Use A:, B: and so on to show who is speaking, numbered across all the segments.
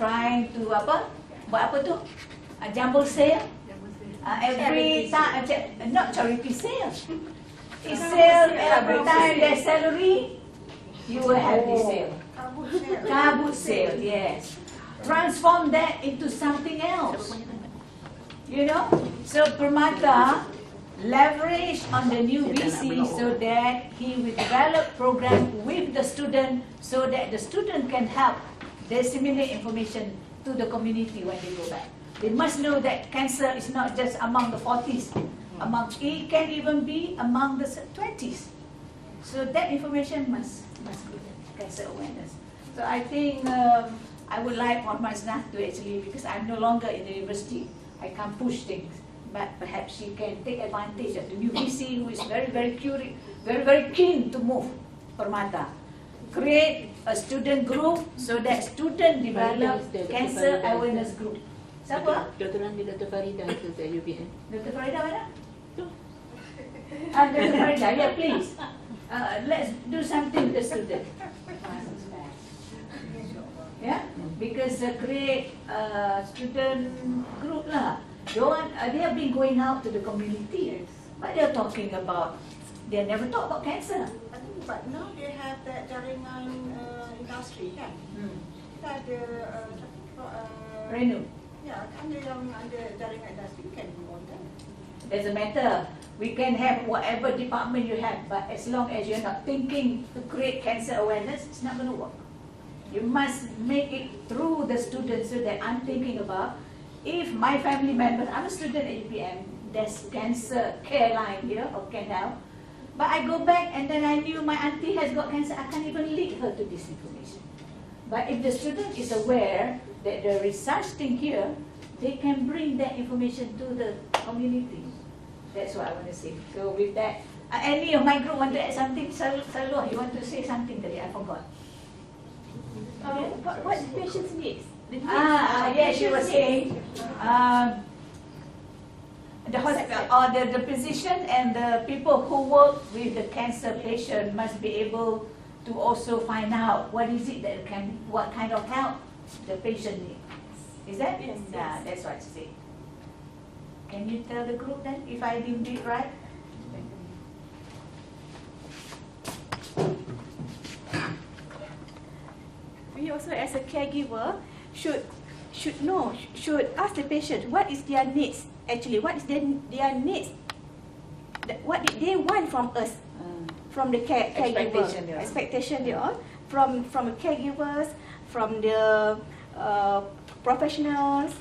A: trying to buat apa tu? Jumble sale. Every time, not charity sale. It's sale every time there's salary, you will have this sale. Kabut sale, yes. Transform that into something else. You know? So Permata leverage on the new VC so that he will develop program with the student so that the student can help disseminate information to the community when they go back. They must know that cancer is not just among the 40s, it can even be among the 20s. So that information must be cancer awareness. So I think I would like Muhammad Snah to actually, because I'm no longer in the university, I can't push things. But perhaps she can take advantage of the new VC who is very curious, very keen to move Permata. Create a student group so that student develop cancer awareness group. Siapa?
B: Dr. Farida itu dari UPN.
A: Dr. Farida mana? Dr. Farida, yeah, please. Let's do something with the student. Yeah, because create a student group lah. They have been going out to the community, but they are talking about. They never talk about cancer.
C: I think, but now they have that jaringan industri kan. Kita ada
A: Renu.
C: Ya, ada yang ada jaringan industri kan on that.
A: Doesn't matter. We can have whatever department you have, but as long as you're not thinking to create cancer awareness, it's not going to work. You must make it through the students so that I'm thinking about, if my family members, I'm a student at UPM, there's cancer care line here or can help, but I go back and then I knew my auntie has got cancer, I can't even lead her to this information. But if the student is aware that there is such thing here, they can bring that information to the community. That's what I want to say. So with that, any of my group want to add something? Salwa, you want to say something today? I forgot.
D: What the patients needs?
A: Yeah, she was saying the hospital or the physician and the people who work with the cancer patient must be able to also find out what is it that what kind of help the patient needs. Is that?
D: Yes.
A: Yeah, that's what she said. Can you tell the group then if I didn't do it right?
D: We also, as a caregiver, should ask the patient what is their needs. Actually, what is their needs? What did they want from us? From the caregiver. Expectation they all from the caregivers, from the professionals.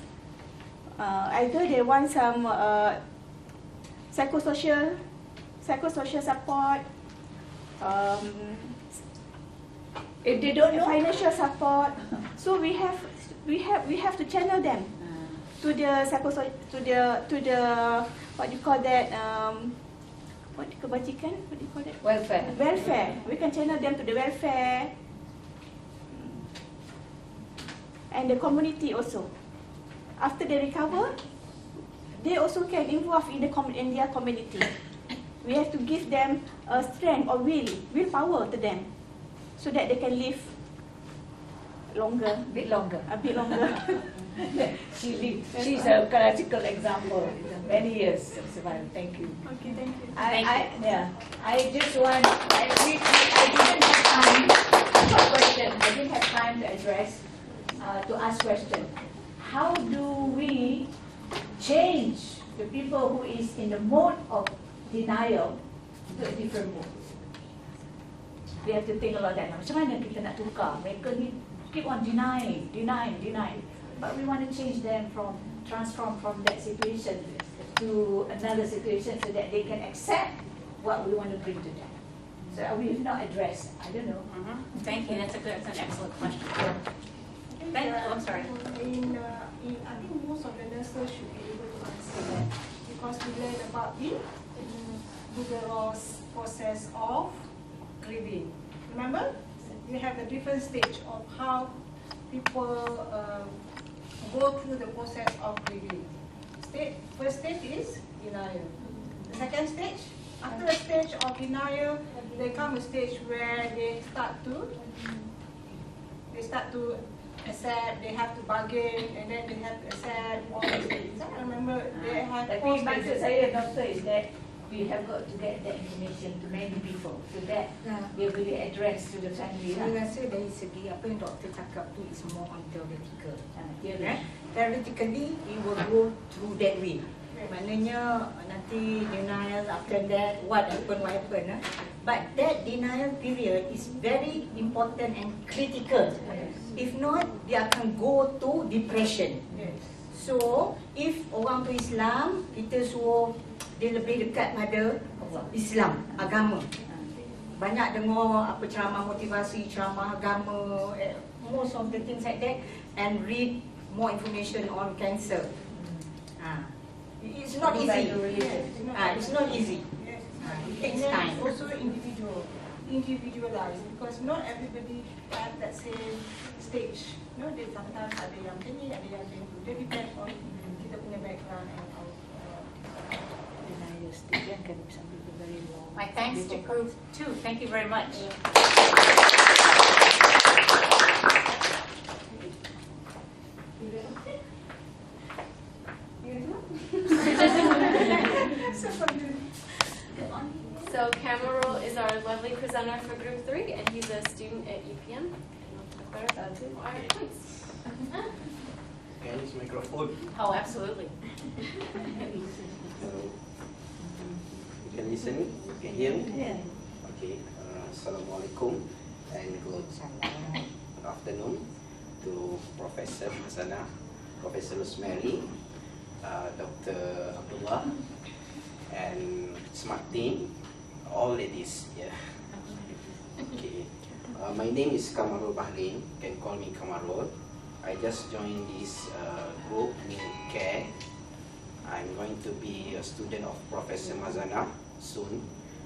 D: Either they want some psychosocial support.
A: If they don't know,
D: financial support. So we have to channel them to the what do you call that? Kebajikan? What do you call that?
A: welfare.
D: Welfare. We can channel them to the welfare and the community also. After they recover, they also can involve in their community. We have to give them a strength or willpower to them, so that they can live longer.
A: A bit longer. She's a classical example. Many years of survival. Thank you.
D: Okay, thank you.
A: I just want. I didn't have time for question. I didn't have time to address to ask question. How do we change the people who is in the mode of denial to a different mode? We have to think about that. Macam mana kita nak tukar? Mereka ni keep on denying. But we want to change them transform from that situation to another situation so that they can accept what we want to bring to them. So we have not addressed. I don't know.
E: Thank you. That's an excellent question. I'm sorry.
C: I think most of the nurses should be able to answer that, because we learn about the rigorous process of grieving. Remember, we have the different stage of how people go through the process of grieving. First stage is denial. The second stage, after the stage of denial, there comes a stage where they start to accept, they have to bargain, and then they have to accept all these things. I remember they have
A: Tapi
C: four
A: maksud
C: stages.
A: saya, doktor, is that we have got to get that information to many people so that they will address to the family.
F: Saya rasa dari segi apa yang doktor cakap tu is more on theoretical.
A: Theory.
F: Theoretically, we will go through that way. Maknanya nanti denial, after that what happen. But that denial period is very important and critical. If not, dia akan go to depression.
C: Yes.
F: So, if orang tu Islam, kita suruh dia lebih dekat pada Islam, agama. Banyak dengar apa ceramah motivasi, ceramah agama, most of the things like that, and read more information on cancer. It's not easy. It's not easy.
C: Yes.
F: It takes
C: And then
F: time.
C: it's also individualized, because not everybody at that same stage. You know, they sometimes ada yang ini, ada yang ini. They depend on kita punya background and our
E: My thanks to Crew 2. Thank you very much.
G: So Cameron is our lovely presenter for Group 3, and he's a student at UPM. And we'll talk about our points.
H: Can I use microphone?
E: Oh, absolutely.
H: You can listen me? You can hear me?
A: Yeah.
H: Okay. Assalamualaikum and good afternoon to Professor Mazana, Professor Rosemary, Dr. Abdullah, and smart team, all ladies. Yeah. Okay. My name is Kamarul Bahrain. You can call me Kamarul. I just joined this group in CARE. I'm going to be a student of Professor Mazana soon.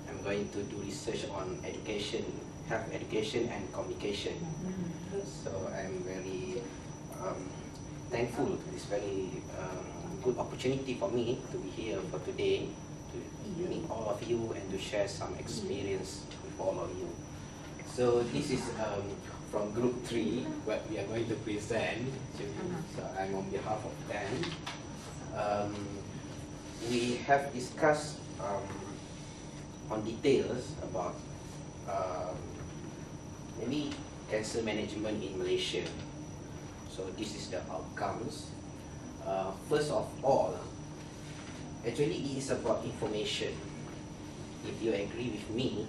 H: I'm going to do research on education, health education and communication. So I'm very thankful to this very good opportunity for me to be here for today, to meet all of you and to share some experience with all of you. So this is from Group 3, what we are going to present. So I'm on behalf of them. We have discussed on details about maybe cancer management in Malaysia. So this is the outcomes. First of all, actually it is about information. If you agree with me,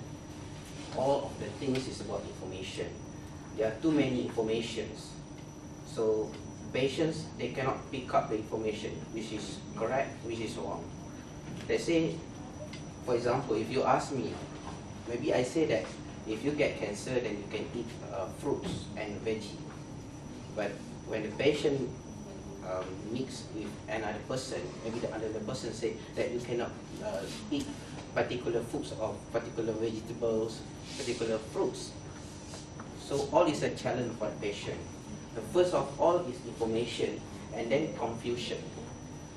H: all of the things is about information. There are too many informations. So patients, they cannot pick up the information, which is correct, which is wrong. Let's say, for example, if you ask me, maybe I say that if you get cancer, then you can eat fruits and veggie. But when the patient mix with another person, maybe the other person say that you cannot eat particular foods or particular vegetables, particular fruits. So all is a challenge for the patient. The first of all is information and then confusion.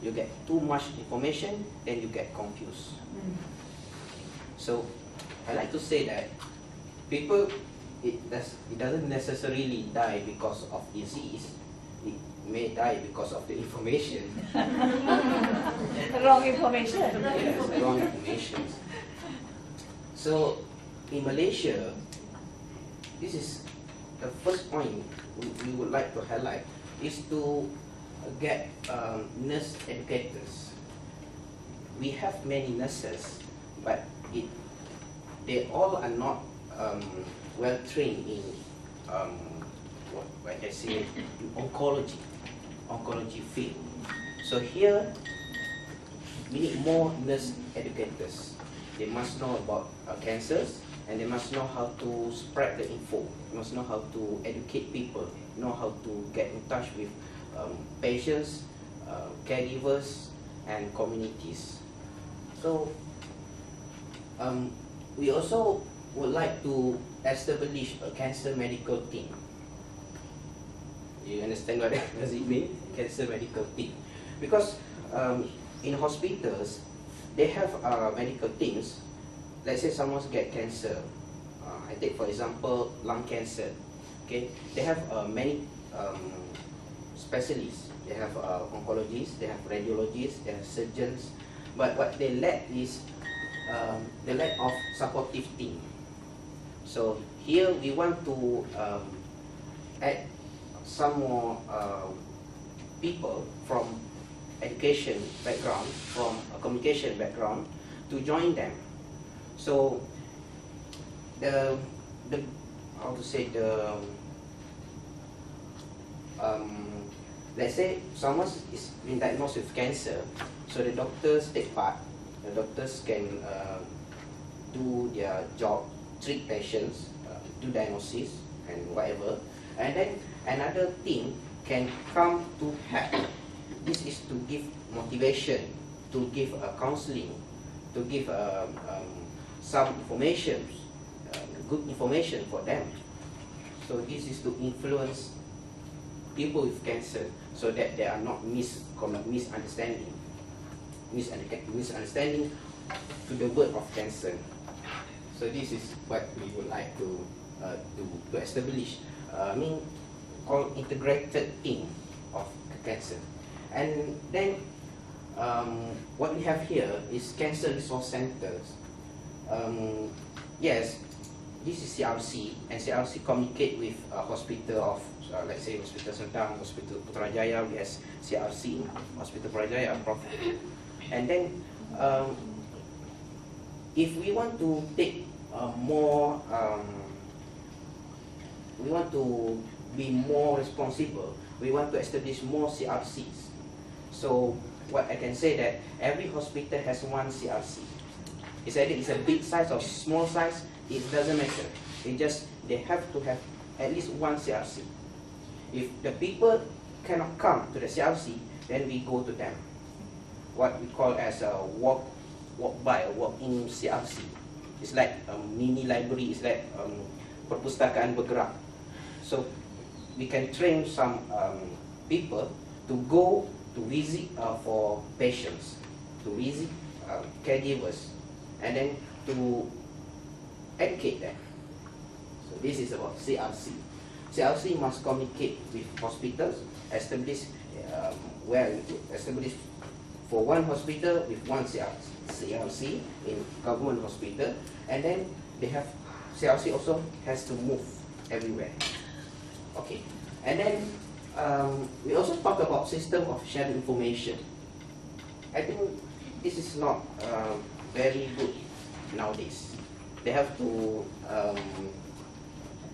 H: You get too much information, then you get confused. So I like to say that people, it doesn't necessarily die because of disease. It may die because of the information.
A: Wrong information.
H: Yes, wrong information. So in Malaysia, this is the first point we would like to highlight, is to get nurse educators. We have many nurses, but they all are not well trained in what I say, oncology field. So here we need more nurse educators. They must know about cancers, and they must know how to spread the info. They must know how to educate people, know how to get in touch with patients, caregivers, and communities. So we also would like to establish a cancer medical team. You understand what does it mean? Cancer medical team. Because in hospitals, they have medical teams. Let's say someone get cancer. I take for example lung cancer. Okay, they have many specialists. They have oncologists, they have radiologists, they have surgeons. But what they lack is the lack of supportive team. So here we want to add some more people from education background, from a communication background, to join them. So the how to say let's say someone is been diagnosed with cancer, so the doctors take part. The doctors can do their job, treat patients, do diagnosis and whatever, and then another team can come to help. This is to give motivation, to give counseling, to give some information, good information for them. So this is to influence people with cancer so that there are not misunderstanding to the word of cancer. So this is what we would like to establish. Called integrated team of cancer. And then what we have here is cancer resource centers. Yes, this is CRC, and CRC communicate with hospital of, let's say, Hospital Serdang, Hospital Putrajaya. We have CRC, Hospital Putrajaya, Prof. And then, if we want to take more, we want to be more responsible, we want to establish more CRCs. So, what I can say that every hospital has one CRC. It's either it's a big size or small size, it doesn't matter. They have to have at least one CRC. If the people cannot come to the CRC, then we go to them. What we call as a walk-in CRC. It's like a mini library, it's like perpustakaan bergerak. So we can train some people to go to visit for patients, to visit caregivers, and then to educate them. So this is about CRC. CRC must communicate with hospitals, establish for one hospital with one CRC in government hospital, and then they have CRC also has to move everywhere. Okay, and then we also talk about system of shared information. I think this is not very good nowadays. They have to